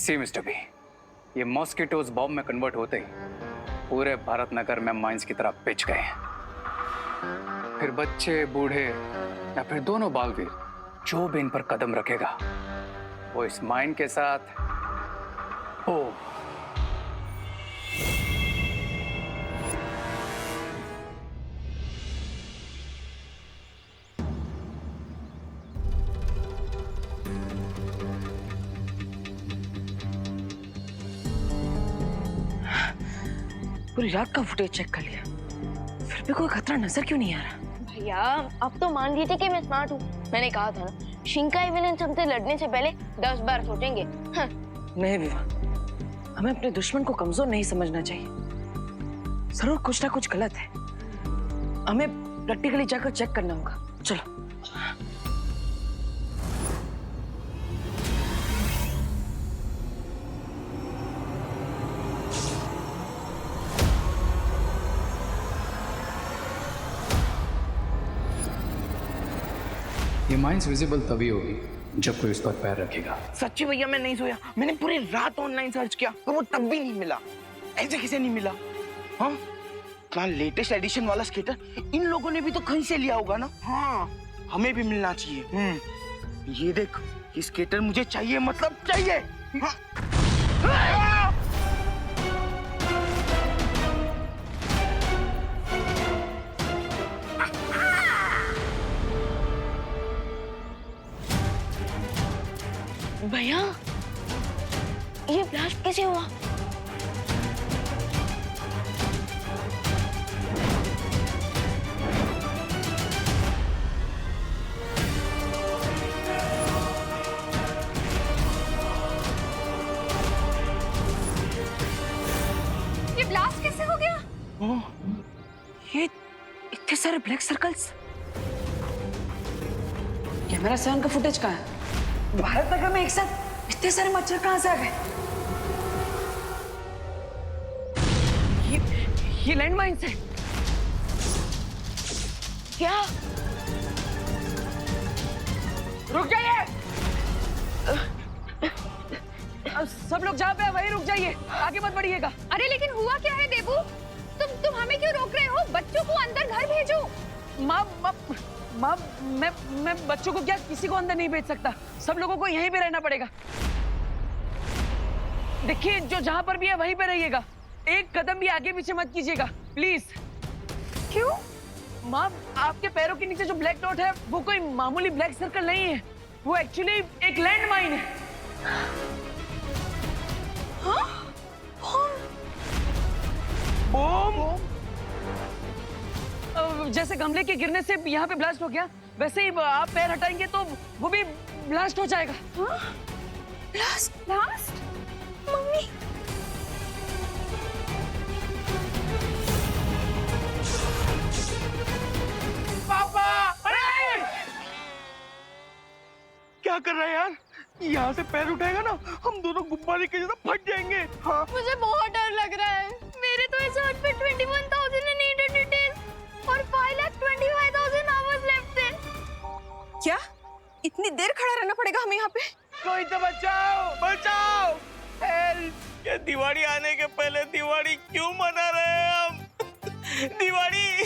सी mister B, ये mosquitoes bomb में convert होते ही पूरे भारत नगर में माइंस की तरह पिच गए। फिर बच्चे, बूढ़े या फिर दोनों बालवीर जो भी इन पर कदम रखेगा वो इस माइन के साथ हो। पूरी रात का फुटेज चेक कर लिया, फिर भी कोई खतरा नजर क्यों नहीं आ रहा? भैया अब तो मान लीजिए कि मैं स्मार्ट हूँ। मैंने कहा था ना, शिंकाई विलेन हमसे लड़ने से पहले 10 बार सोचेंगे। हाँ। नहीं विवा, हमें अपने दुश्मन को कमजोर नहीं समझना चाहिए। जरूर कुछ ना कुछ गलत है, हमें प्रैक्टिकली जाकर चेक करना होगा। चलो। ये माइंस विजिबल तभी होगी जब कोई उस पर पैर रखेगा। सच्ची भैया मैं नहीं सोया, मैंने पूरी रात ऑनलाइन सर्च किया पर वो तब भी नहीं मिला। ऐसे किसे नहीं मिला? हाँ, इतना लेटेस्ट एडिशन वाला स्केटर इन लोगों ने भी तो कहीं से लिया होगा ना। हाँ, हमें भी मिलना चाहिए। ये देख, ये स्केटर मुझे चाहिए, मतलब चाहिए। हाँ। भैया ये ब्लास्ट कैसे हुआ? ये ब्लास्ट कैसे हो गया? ये इतने सारे ब्लैक सर्कल्स, कैमरा 7 का फुटेज कहाँ है? भारत नगर में एक साथ इतने सारे मच्छर कहां से आ गए? ये लैंड माइन्स है क्या? रुक जाइए! सब लोग जहाँ पे हैं वहीं रुक जाइए, आगे मत बढ़िएगा। अरे लेकिन हुआ क्या है देबू? तुम हमें क्यों रोक रहे हो? बच्चों को अंदर घर भेजो। माँ, मैं बच्चों को क्या, किसी को अंदर नहीं भेज सकता। सब लोगों को यहीं पे रहना पड़ेगा। देखिए, जो जहाँ पर भी है वहीं पे रहिएगा, एक कदम भी आगे पीछे मत कीजिएगा प्लीज। क्यों? माँ, आपके पैरों के नीचे जो ब्लैक डॉट है वो कोई मामूली ब्लैक सर्कल नहीं है, वो एक्चुअली एक लैंड माइन है। हाँ? बम! जैसे गमले के गिरने से यहाँ पे ब्लास्ट हो गया, वैसे ही आप पैर हटाएंगे तो वो भी ब्लास्ट हो जाएगा। ब्लास्ट? Mummy papa! अरे! क्या कर रहा है यार? यहाँ से पैर उठाएगा ना, हम दोनों गुब्बारे के जैसा फट जाएंगे। हाँ। मुझे बहुत डर लग रहा है। मेरे तो इस हाथ पे 21,000 नीडेड डिटेल्स और 5,25,000 आवर्स लेफ्ट थे। क्या इतनी देर खड़ा रहना पड़ेगा हमें यहाँ पे? कोई तो बचाओ! हेल्प! ये दिवाली आने के पहले दिवाली क्यों मना रहे हैं हम? दिवाली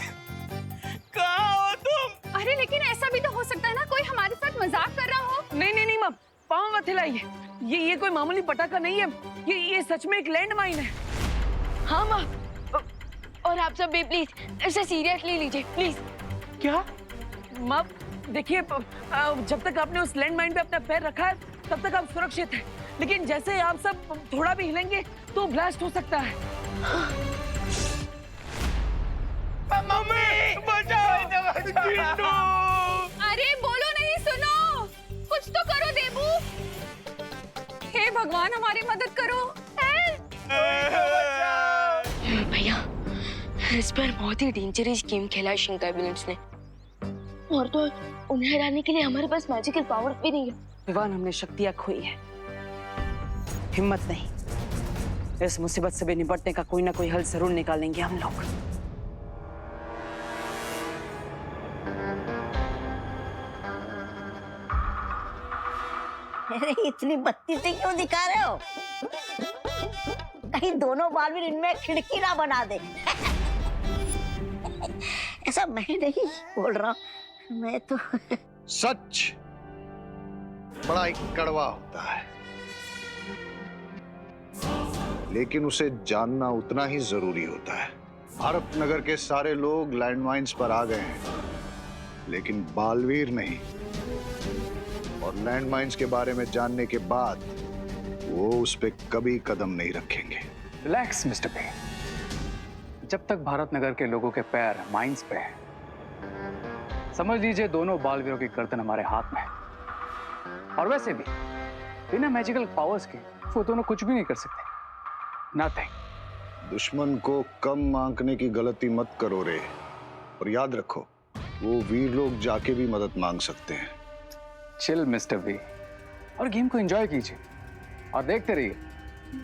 कहाँ हो तुम? अरे लेकिन ऐसा भी तो हो सकता है ना, कोई हमारे साथ मजाक कर रहा हो। नहीं माँ, पाँव मत हिलाइए। ये कोई मामूली पटाखा नहीं है, ये सच में एक लैंड माइन है। हाँ माँ, और आप सब भी प्लीज इसे सीरियसली लीजिए प्लीज। क्या? माँ देखिए, जब तक आपने उस लैंड माइन पे अपना पैर रखा है तब तक आप सुरक्षित हैं, लेकिन जैसे ही आप सब थोड़ा भी हिलेंगे तो ब्लास्ट हो सकता है। मम्मी बचाओ! चिंटू! अरे बोलो नहीं, सुनो, कुछ तो करो देबू। हे भगवान हमारी मदद करो। भैया इस पर बहुत ही डेंजरस गेम खेला है शिंकाई विलेन्स ने, और तो उन्हें हराने के लिए हमारे पास मैजिकल पावर्स भी नहीं है। विवान, हमने शक्तियां खोई है, हिम्मत नहीं। इस मुसीबत से भी निपटने का कोई ना कोई हल जरूर निकालेंगे हम लोग। अरे इतनी बत्ती से क्यों दिखा रहे हो? कहीं दोनों बालवीर इनमें खिड़की ना बना दे। ऐसा मैं नहीं बोल रहा हूँ, मैं तो सच बड़ा ही कड़वा होता है, लेकिन उसे जानना उतना ही जरूरी होता है। भारत नगर के सारे लोग लैंडमाइंस पर आ गए हैं, लेकिन बालवीर नहीं। और लैंडमाइंस के बारे में जानने के बाद वो उस पे कभी कदम नहीं रखेंगे। रिलैक्स मिस्टर पे। जब तक भारत नगर के लोगों के पैर माइंस पे हैं, समझ लीजिए दोनों बालवीरों की गर्दन हमारे हाथ में है। और वैसे भी बिना मैजिकल पावर्स के वो दोनों कुछ भी नहीं कर सकते। नथिंग। दुश्मन को कम आंकने की गलती मत करो रे। और याद रखो, वो वीर लोग जाके भी मदद मांग सकते हैं। चिल मिस्टर वी, और गेम को एंजॉय कीजिए और देखते रहिए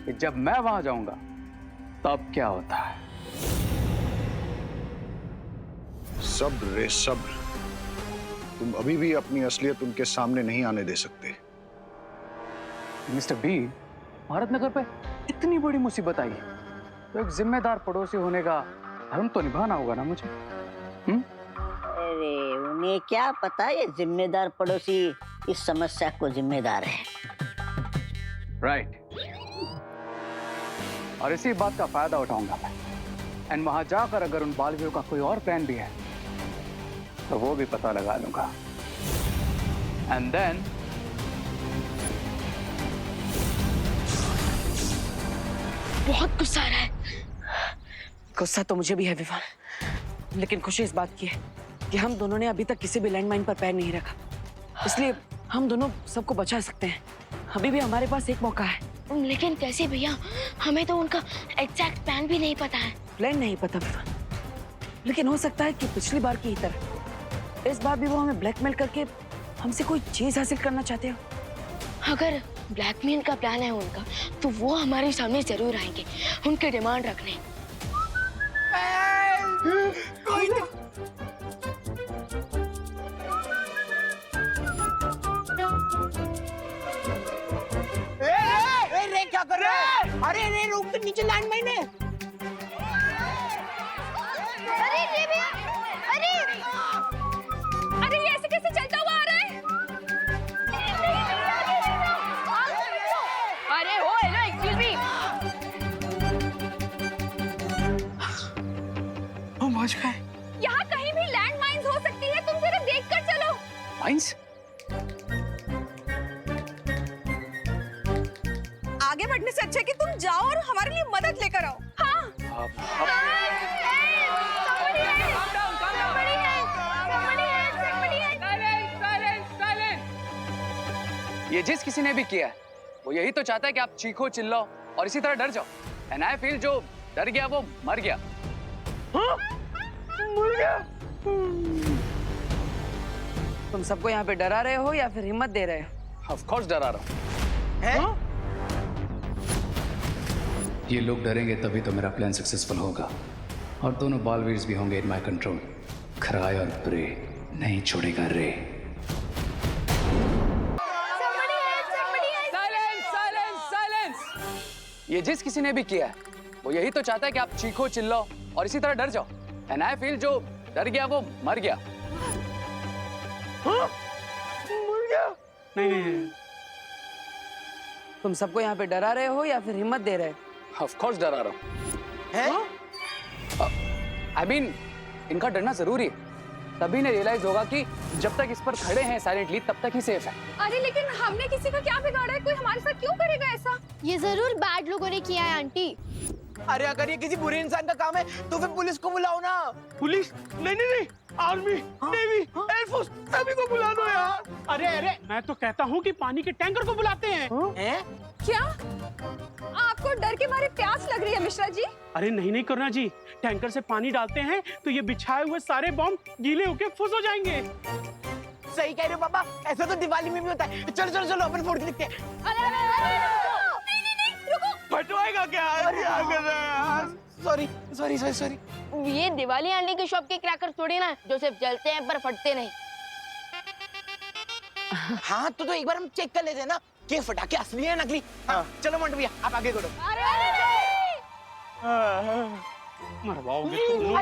कि जब मैं वहां जाऊंगा तब क्या होता है। सब्र रे सब्र। तुम अभी भी अपनी असलियत उनके सामने नहीं आने दे सकते। मिस्टर बी, भारत नगर पे इतनी बड़ी मुसीबत आई है, तो एक जिम्मेदार पड़ोसी होने का धर्म तो निभाना होगा ना मुझे। अरे उन्हें क्या पता ये जिम्मेदार पड़ोसी इस समस्या को जिम्मेदार है। राइट। और इसी बात का फायदा उठाऊंगा मैं। एंड वहां जाकर अगर उन बालवीरों का कोई और प्लान भी है तो वो भी पता लगा लूंगा। एंड देन बहुत गुस्सा आ रहा है। गुस्सा तो मुझे भी है विवान, लेकिन खुशी इस बात की है कि हम दोनों ने अभी तक किसी भी लैंडमाइन पर पैर नहीं रखा, इसलिए हम दोनों सबको बचा सकते हैं। अभी भी हमारे पास एक मौका है। लेकिन कैसे भैया, हमें तो उनका एग्जैक्ट प्लान भी नहीं पता है। प्लान नहीं पता विवान, लेकिन हो सकता है कि पिछली बार की ही तरह इस बार भी वो हमें ब्लैकमेल करके हमसे कोई चीज हासिल करना चाहते हो। अगर ब्लैकमेल का प्लान है उनका, तो वो हमारे सामने जरूर आएंगे उनके डिमांड रखने। रे क्या कर रहा है? अरे रे रूम के नीचे लैंडमाइन है। अरे ये भैया, अरे अरे ये ऐसे कैसे चलता हुआ आ रहा है? अरे ओ हेलो, एक्सक्यूज मी। हम पहुंच गए। यहाँ कहीं भी लैंड माइन्स हो सकती है, तुम जरा देख कर चलो। माइंस? आगे बढ़ने से अच्छा है कि तुम जाओ और हमारे लिए मदद लेकर आओ। हाँ। ये जिस किसी ने भी किया है वो यही तो चाहता है कि आप चीखो चिल्लाओ और इसी तरह डर जाओ। एंड आई फील जो डर गया वो मर गया। तुम सबको यहाँ पे डरा रहे हो या फिर हिम्मत दे रहे हो? ऑफ कोर्स डरा रहा हूँ। ये लोग डरेंगे तभी तो मेरा प्लान सक्सेसफुल होगा और दोनों बालवीर्स भी होंगे इन माय कंट्रोल। खराय और प्रे नहीं छोड़ेगा रे। ये जिस किसी ने भी किया है वो यही तो चाहता है कि आप चीखो चिल्लाओ और इसी तरह डर जाओ। एंड आई फील जो डर गया वो मर गया। नहीं। तुम सबको यहाँ पे डरा रहे हो या फिर हिम्मत दे रहे हो? ऑफ कोर्स डरा रहा हूँ। आई मीन इनका डरना जरूरी है, तभी ने रियलाइज होगा कि जब तक इस पर खड़े हैं साइलेंटली तब तक ही सेफ है। अरे लेकिन हमने किसी का क्या बिगाड़ा है? कोई हमारे साथ क्यों करेगा ऐसा? ये जरूर बैड लोगों ने किया है आंटी। अरे अगर ये किसी बुरे इंसान का काम है तो फिर पुलिस को बुलाओ ना। पुलिस? नहीं, आर्मी, नेवी, एयरफोर्स सभी को बुला दो यार। अरे मैं तो कहता हूँ कि पानी के टैंकर को बुलाते हैं। क्या आपको डर के मारे प्यास लग रही है मिश्रा जी? अरे नहीं करुणा जी, टैंकर से पानी डालते हैं तो ये बिछाए हुए सारे बॉम्ब गीले होके फुस हो जाएंगे। सही कह रहे हो पापा, ऐसा तो दिवाली में भी होता है। चलो अपन फोड़ के देखते हैं। नहीं, रुको। फटवाएगा क्या? अरे सॉरी। ये दिवाली आंटी की शॉप के क्रैकर थोड़ी ना जो सिर्फ जलते हैं पर फटते नहीं। हाँ तो एक बार हम चेक कर लेते हैं ना। के फटाके असली है नकली? हाँ, चलो मंटू भैया आप आगे करो। मरवाओगे तुम।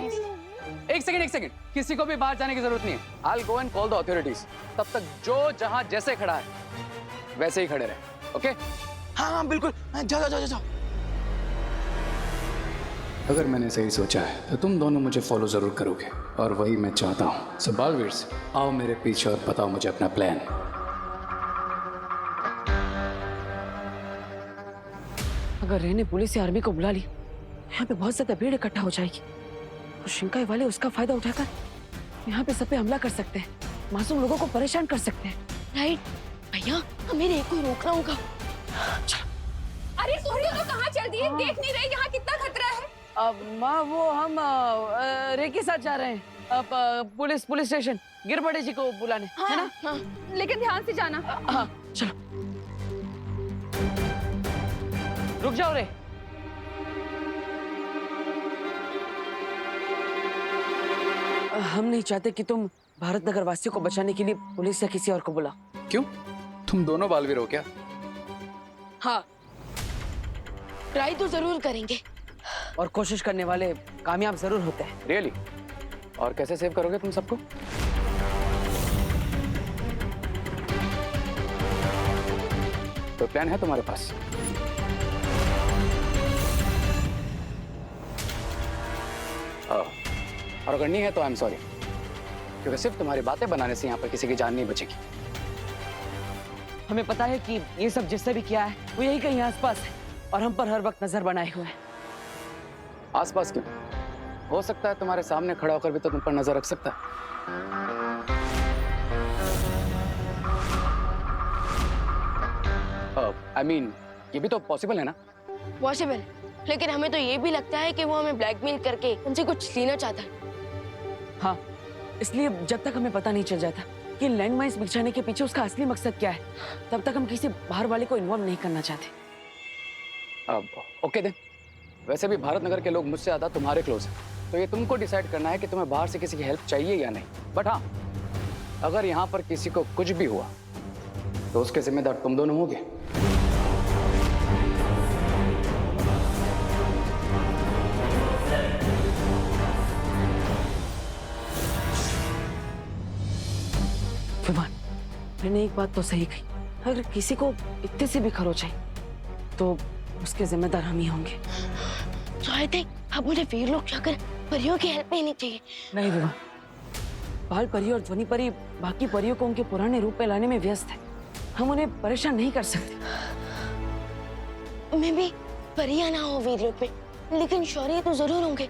एक सेकंड, किसी को भी बाहर जाने की जरूरत नहीं है। I'll go and call the authorities. तब तक जो जहां जैसे खड़ा है वैसे ही खड़े रहे, ओके? हाँ हाँ बिल्कुल, जाओ। अगर मैंने सही सोचा है तो तुम दोनों मुझे फॉलो जरूर करोगे, और वही मैं चाहता हूँ। सो बालवीर से आओ मेरे पीछे और बताओ मुझे अपना प्लान। अगर रे ने पुलिस या आर्मी को बुला ली, यहाँ पे बहुत ज्यादा भीड़ इकट्ठा हो जाएगी। तो शिंकाई वाले उसका फायदा उठाकर यहाँ पे सब पे हमला कर सकते हैं, मासूम लोगों को परेशान कर सकते हैं। राइट भैया, हमें रे को रोकना होगा। अरे सूर्य तो कहाँ चल दिए? देख नहीं रहे यहाँ कितना खतरा है? अब माँ वो हम रे के साथ जा रहे हैं अब पुलिस स्टेशन गिरबड़े जी को बुलाने, है ना? हाँ, लेकिन ध्यान से जाना। हाँ चलो, रुक जाओ रे। हम नहीं चाहते कि तुम भारत नगर वासियों को बचाने के लिए पुलिस या किसी और को बुलाओ। क्यों? तुम दोनों बालवीर हो क्या? हाँ, ट्राई तो जरूर करेंगे। और कोशिश करने वाले कामयाब जरूर होते हैं। रियली? और कैसे सेव करोगे तुम सबको? तो प्लान है तुम्हारे पास? और अगर नहीं है तो आई एम सॉरी, क्योंकि सिर्फ तुम्हारी बातें बनाने से यहाँ पर किसी की जान नहीं बचेगी। हमें पता है कि ये सब जिसने भी किया है वो यही कहीं आसपास है और हम पर हर वक्त नजर बनाए हुए हैं। आसपास क्यों? हो सकता है तुम्हारे सामने खड़ा होकर भी तो तुम पर नजर रख सकता है। I mean, ये भी तो पॉसिबल है ना? पॉसिबल, लेकिन हमें तो ये भी लगता है कि वो हमें ब्लैकमेल करके उनसे कुछ लेना चाहता है। हाँ, इसलिए जब तक हमें पता नहीं चल जाता कि लैंड माइन्स बिछाने के पीछे उसका असली मकसद क्या है, तब तक हम किसी बाहर वाले को इन्वॉल्व नहीं करना चाहते। ओके देन, वैसे भी भारत नगर के लोग मुझसे ज्यादा तुम्हारे क्लोज हैं, तो ये तुमको डिसाइड करना है कि तुम्हें बाहर से किसी की हेल्प चाहिए या नहीं। बट हाँ, अगर यहाँ पर किसी को कुछ भी हुआ तो उसके जिम्मेदार तुम दोनों होगे। विमान, मैंने एक बात तो सही कही, अगर किसी को इतने से भी खरोच है तो उसके जिम्मेदार हम ही होंगे। तो आई थिंक अब मुझे वीर लोग जाकर परियों की हेल्प लेनी चाहिए। नहीं विमान, बाल परी और ध्वनि परी बाकी परियों को उनके पुराने रूप में लाने में व्यस्त है, हम उन्हें परेशान नहीं कर सकते। मैं भी परियां ना हो वीर लोग में, लेकिन शौर्य तो जरूर होंगे।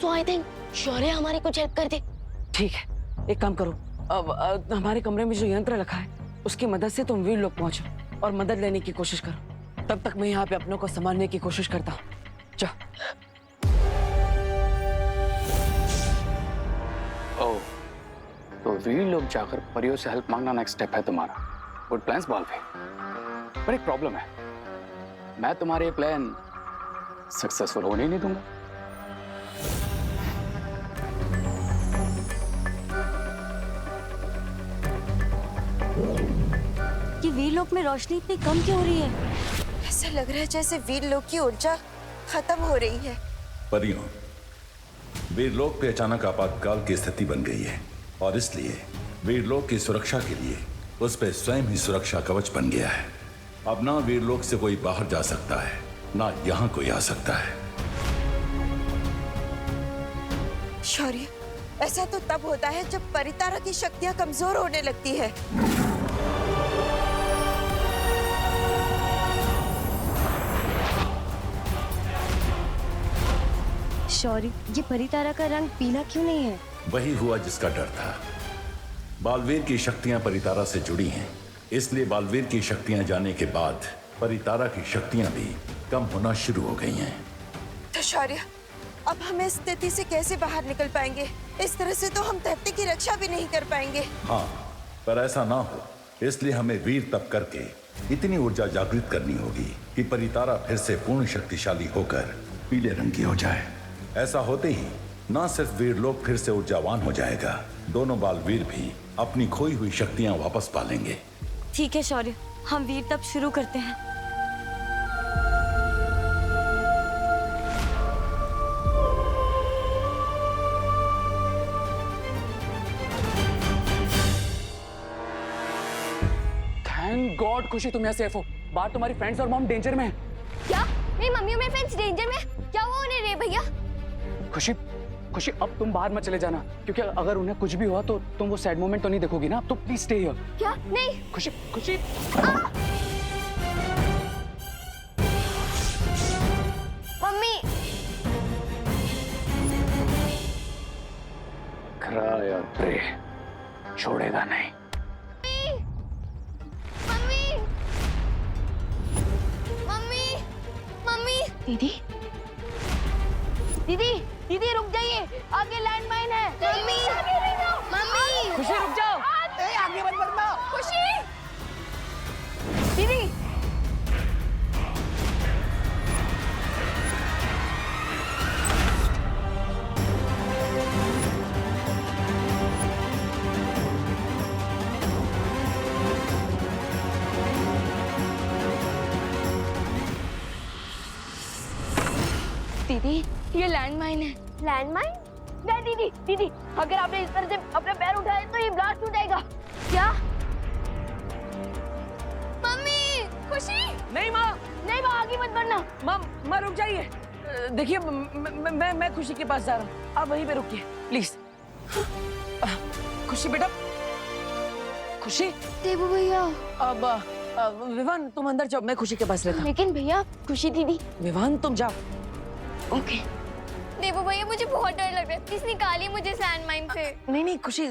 सो आई थिंक शौर्य हमारी कुछ हेल्प कर दे। ठीक है, एक काम करो, अब हमारे कमरे में जो यंत्र रखा है उसकी मदद से तुम वीर लोग पहुंचो और मदद लेने की कोशिश करो। तब तक मैं यहाँ पे अपनों को संभालने की कोशिश करता हूँ। जा। ओह, तो वीर लोग जाकर परियों से हेल्प मांगना नेक्स्ट स्टेप है तुम्हारा। गुड प्लान्स बालवीर, पर एक प्रॉब्लम है, मैं तुम्हारे प्लान सक्सेसफुल होने ही नहीं दूंगा। कि वीरलोक में रोशनी इतनी कम क्यों हो रही है? ऐसा लग रहा है जैसे वीरलोक की ऊर्जा खत्म हो रही है। परियों, वीरलोक पे अचानक आपातकाल की स्थिति बन गई है और इसलिए वीरलोक की सुरक्षा के लिए उस पे स्वयं ही सुरक्षा कवच बन गया है। अब ना वीरलोक से कोई बाहर जा सकता है, ना यहाँ कोई आ सकता है। शौर्य, ऐसा तो तब होता है जब परितारा की शक्तियां कमजोर होने लगती है। शौर्य, ये परितारा का रंग पीला क्यों नहीं है? वही हुआ जिसका डर था। बालवीर की शक्तियां परितारा से जुड़ी हैं, इसलिए बालवीर की शक्तियां जाने के बाद परितारा की शक्तियां भी कम होना शुरू हो गई हैं। तो शौर्य, अब हम इस स्थिति से कैसे बाहर निकल पाएंगे? इस तरह से तो हम धरती की रक्षा भी नहीं कर पाएंगे। हाँ, पर ऐसा ना हो इसलिए हमें वीर तप करके इतनी ऊर्जा जागृत करनी होगी कि परितारा फिर से पूर्ण शक्तिशाली होकर पीले रंग की हो जाए। ऐसा होते ही न सिर्फ वीरलोक फिर से ऊर्जावान हो जाएगा, दोनों बालवीर भी अपनी खोई हुई शक्तियां वापस पा लेंगे। ठीक है शौर्य, हम वीर तब शुरू करते हैं। थैंक गॉड खुशी तुम यहाँ सेफ हो। बाहर तुम्हारी फ्रेंड्स और मॉम डेंजर में है। क्या मेरी मम्मी और मेरे फ्रेंड्स डेंजर में? क्या हुआ उन्हें रे भैया? खुशी खुशी अब तुम बाहर मत चले जाना, क्योंकि अगर उन्हें कुछ भी हुआ तो तुम वो सैड मोमेंट तो नहीं देखोगी ना। तो प्लीज स्टे हियर। क्या? नहीं। खुशी खुशी मम्मी। क्राई और प्रे, छोड़ेगा नहीं। मम्मी। मम्मी। मम्मी। दीदी। दीदी। दीदी रुक जाइए, आगे लैंडमाइन है। मम्मी। मम्मी। खुशी रुक जाओ। आगे मत बढ़ना। खुशी। दीदी। दीदी ये लैंडमाइन है। लैंडमाइन? नहीं दीदी, दीदी अगर आपने इस तरह से अपना पैर उठाया तो ये ब्लास्ट हो जाएगा। क्या? मम्मी। खुशी। नहीं माँ, नहीं माँ, आगे मत बढ़ना। माँ रुक जाइए। देखिए मैं खुशी के पास जा रहा हूँ, आप वहीं पे रुकिए प्लीज। खुशी बेटा, खुशी। देबू भैया। अब विवान तुम अंदर जाओ, मैं खुशी के पास रहता हूँ। लेकिन भैया खुशी दीदी। विवान तुम जाओ। ओके। देबू भैया मुझे बहुत डर लग रहा है, प्लीज निकालिए मुझे सैंड माइन से। नहीं खुशी,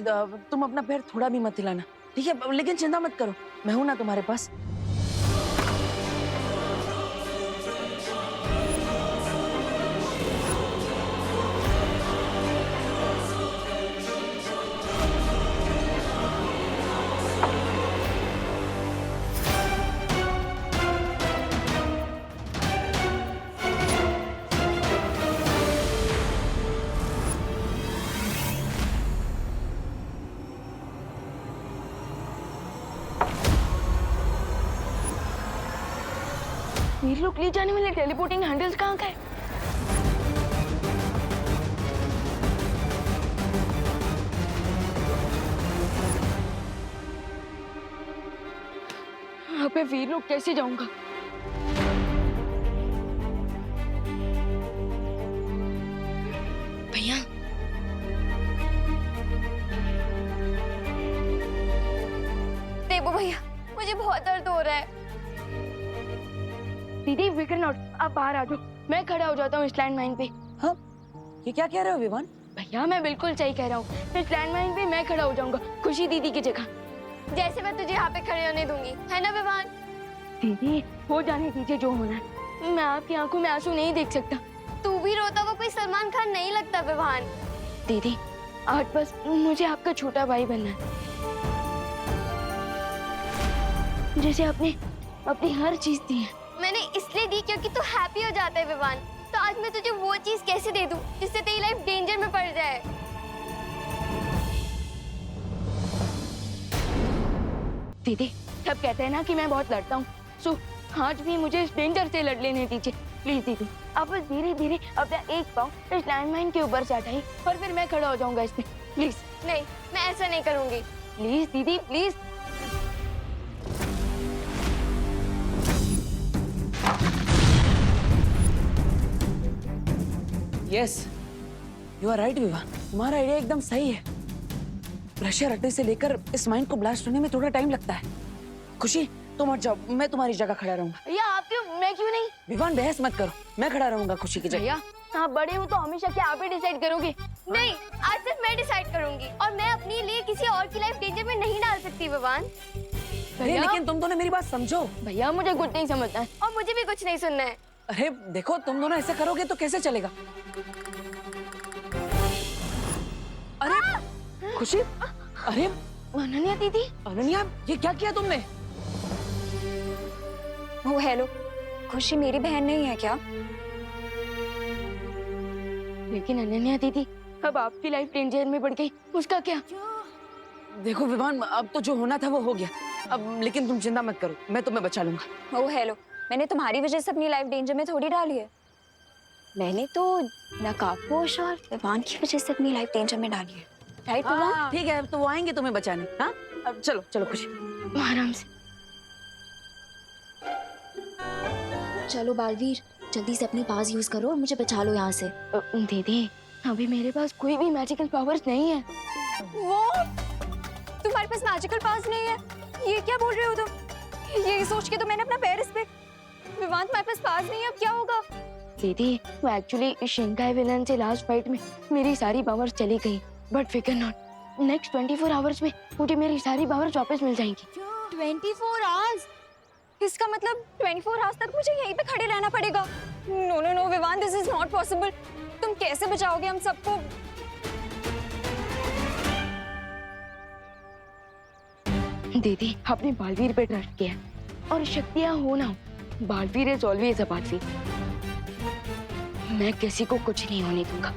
तुम अपना पैर थोड़ा भी मत हिलाना, ठीक है? लेकिन चिंता मत करो, मैं हूं ना तुम्हारे पास। वीर लोग ले जाने वाले टेलीपोर्टिंग हैंडल्स कहाँ गए? यहाँ पे वीर लोग कैसे जाऊंगा? भैया देबू भैया मुझे बहुत दर्द हो रहा है। दीदी विकर नॉट, आप बाहर आ जाओ, मैं खड़ा हो जाता हूँ इस लैंडमाइन पे। हाँ, ये क्या कह रहे हो विवान? भैया मैं बिल्कुल सही कह रहा हूँ, इस लैंडमाइन पे मैं खड़ा हो जाऊंगा खुशी दीदी की जगह। जैसे मैं तुझे यहाँ पे खड़े होने दूंगी, है ना विवान? दीदी हो जाने दीजिए जो होना है, मैं आपकी आंखों में आंसू नहीं देख सकता। तू भी रोता हुआ कोई सलमान खान नहीं लगता विवान। दीदी आज बस मुझे आपका छोटा भाई बनना है, जैसे आपने अपनी हर चीज दी है। मैंने इसलिए दी क्योंकि तू हैप्पी हो जाता है विवान। तो आज मैं तुझे वो चीज कैसे दे दूं जिससे तेरी लाइफ डेंजर में पड़ जाए? दीदी सब कहते हैं ना कि मैं बहुत लड़ता हूँ, सो आज भी मुझे इस डेंजर से लड़ लेने दीजिए प्लीज। दीदी आप बस धीरे धीरे अपना एक पाँव इस लैंडमाइन के ऊपर से हटाइए और फिर मैं खड़ा हो जाऊंगा इस पे, प्लीज। नहीं मैं ऐसा नहीं करूंगी, प्लीज दीदी please. Yes you are right Vivaan, तुम्हारा आइडिया एकदम सही है। प्रेशर हटने से लेकर इस माइंड को ब्लास्ट होने में थोड़ा टाइम लगता है। खुशी तुम हट जाओ, मैं तुम्हारी जगह खड़ा रहूंगा। भैया आप क्यों, मैं क्यों नहीं? विवान बहस मत करो, मैं खड़ा रहूंगा खुशी की जगह। भैया आप बड़े हो तो हमेशा क्या आप ही डिसाइड करोगे? नहीं आज सिर्फ मैं डिसाइड करूंगी और मैं अपने लिए किसी और की लाइफ डेंजर में नहीं डाल सकती विवान। अरे लेकिन तुम दोनों मेरी बात समझो। भैया मुझे कुछ नहीं समझना है और मुझे भी कुछ नहीं सुनना है। अरे देखो तुम दोनों ऐसे करोगे तो कैसे चलेगा? अरे खुशी, अरे अनन्या दीदी। अनन्या ये क्या किया तुमने? ओ हेलो, खुशी मेरी बहन नहीं है क्या? लेकिन अनन्या दीदी अब आपकी लाइफ डेंजर में पड़ गई, उसका क्या? देखो विवान अब तो जो होना था वो हो गया। अब लेकिन तुम चिंता मत करो, मैं तुम्हें बचा लूंगा। ओ हेलो, मैंने तुम्हारी वजह से अपनी लाइफ डेंजर में थोड़ी डाली है। मैंने तो नकाबपोश और विवान की वजह से अपनी लाइफ डेंजर में डाली है, राइट विवान? हाँ, ठीक है, तो वो आएंगे तुम्हें बचाने। हाँ, अब चलो चलो खुशी। आराम से। चलो बालवीर, जल्दी से अपनी पास यूज करो और मुझे बचा लो यहाँ से। दीदी, अभी मेरे पास कोई भी मैजिकल पावर्स नहीं है। वो तुम्हारे पास मैजिकल पावर्स नहीं है? ये क्या बोल रहे हो तुम? ये सोच के तो मैंने अपना पैर इस पे। विवान तुम्हारे पास पावर्स नहीं है, अब क्या होगा? दीदी, वो एक्चुअली शिंकाई विलन से लास्ट फाइट में मेरी सारी पावर्स चली गई, बट फिकर नॉट, नेक्स्ट 24 आवर्स में मुझे मेरी सारी पावर्स वापस मिल जाएंगी। 24 आवर्स? इसका मतलब 24 आवर्स तक मुझे यहीं पे खड़े रहना पड़ेगा? No no no Vivaan, this is not possible. तुम कैसे बचाओगे हम सबको? दीदी, आपने बालवीर पे ट्रस्ट किया और शक्तियां हो ना हो, Baalveer is always a Baalveer. मैं किसी को कुछ नहीं होने दूंगा।